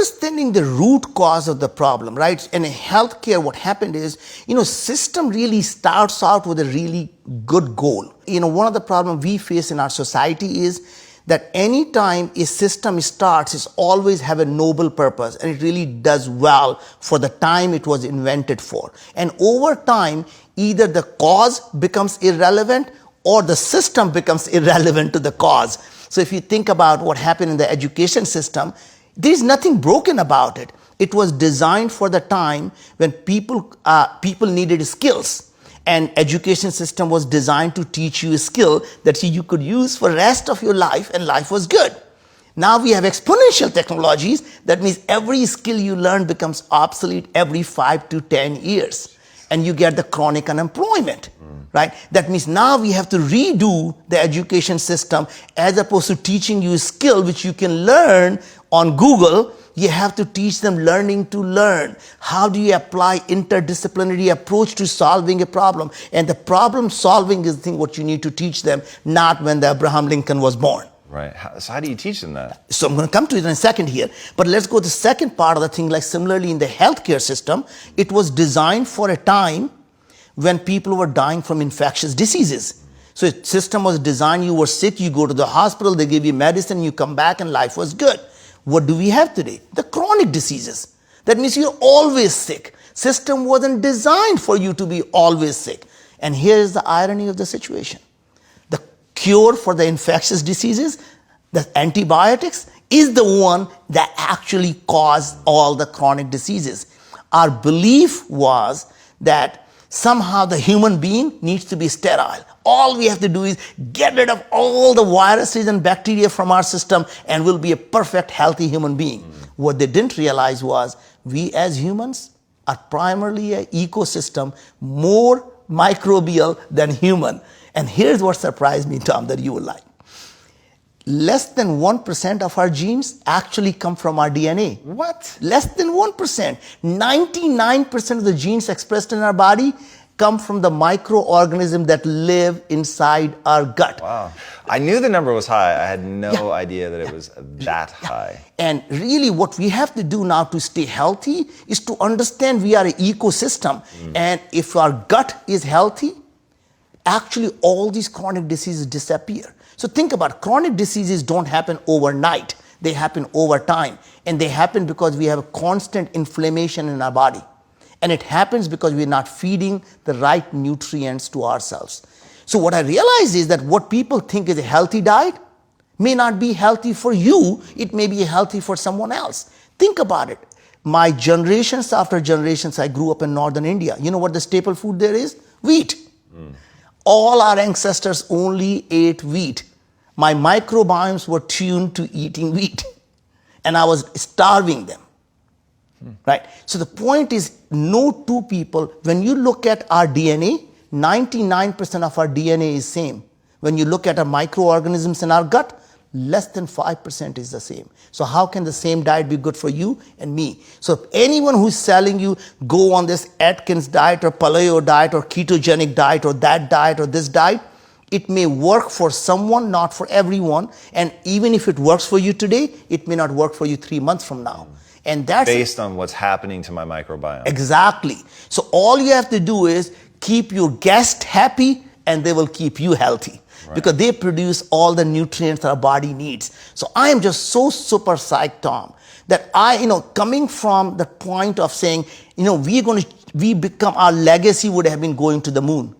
understanding the root cause of the problem, right? And in healthcare, what happened is, system really starts out with a really good goal. One of the problems we face in our society is that any time a system starts, it always have a noble purpose, and it really does well for the time it was invented for. And over time, either the cause becomes irrelevant or the system becomes irrelevant to the cause. So if you think about what happened in the education system, there's nothing broken about it. It was designed for the time when people needed skills. And education system was designed to teach you a skill that you could use for the rest of your life, and life was good. Now we have exponential technologies. That means every skill you learn becomes obsolete every 5 to 10 years. And you get the chronic unemployment, right? That means now we have to redo the education system. As opposed to teaching you a skill which you can learn on Google, you have to teach them learning to learn. How do you apply interdisciplinary approach to solving a problem? And the problem solving is the thing what you need to teach them, not when the Abraham Lincoln was born. Right. So how do you teach them that? So I'm going to come to it in a second here. But let's go to the second part of the thing. Like similarly in the healthcare system, it was designed for a time when people were dying from infectious diseases. So the system was designed, you were sick, you go to the hospital, they give you medicine, you come back and life was good. What do we have today? The chronic diseases. That means you're always sick. System wasn't designed for you to be always sick. And here is the irony of the situation. The cure for the infectious diseases, the antibiotics, is the one that actually caused all the chronic diseases. Our belief was that somehow the human being needs to be sterile. All we have to do is get rid of all the viruses and bacteria from our system and we'll be a perfect, healthy human being. What they didn't realize was we as humans are primarily an ecosystem, more microbial than human. And here's what surprised me, Tom, that you will like. Less than 1% of our genes actually come from our DNA. What? Less than 1%. 99% of the genes expressed in our body come from the microorganisms that live inside our gut. Wow. I knew the number was high. I had no idea that it was that high. And really what we have to do now to stay healthy is to understand we are an ecosystem. And if our gut is healthy, actually all these chronic diseases disappear. So think about it. Chronic diseases don't happen overnight. They happen over time. And they happen because we have a constant inflammation in our body. And it happens because we're not feeding the right nutrients to ourselves. So what I realize is that what people think is a healthy diet may not be healthy for you. It may be healthy for someone else. Think about it. My generations after generations, I grew up in northern India. You know what the staple food there is? Wheat. All our ancestors only ate wheat. My microbiomes were tuned to eating wheat. And I was starving them. Right? So the point is, no two people, when you look at our DNA, 99% of our DNA is same. When you look at our microorganisms in our gut, less than 5% is the same. So how can the same diet be good for you and me? So if anyone who's selling you, go on this Atkins diet or paleo diet or ketogenic diet or that diet or this diet, it may work for someone, not for everyone. And even if it works for you today, it may not work for you 3 months from now. And that's based on what's happening to my microbiome. Exactly. So all you have to do is keep your guest happy and they will keep you healthy. Right. Because they produce all the nutrients our body needs. So I am just so super psyched, Tom, that coming from the point of saying, our legacy would have been going to the moon.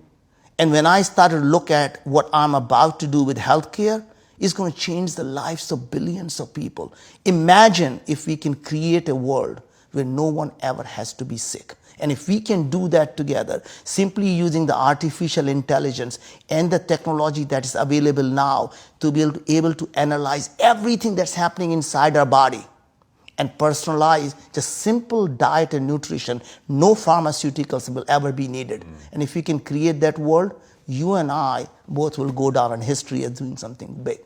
And when I started to look at what I'm about to do with healthcare, is going to change the lives of billions of people. Imagine if we can create a world where no one ever has to be sick. And if we can do that together, simply using the artificial intelligence and the technology that is available now to be able to analyze everything that's happening inside our body and personalize just simple diet and nutrition, no pharmaceuticals will ever be needed. And if we can create that world, you and I both will go down in history as doing something big.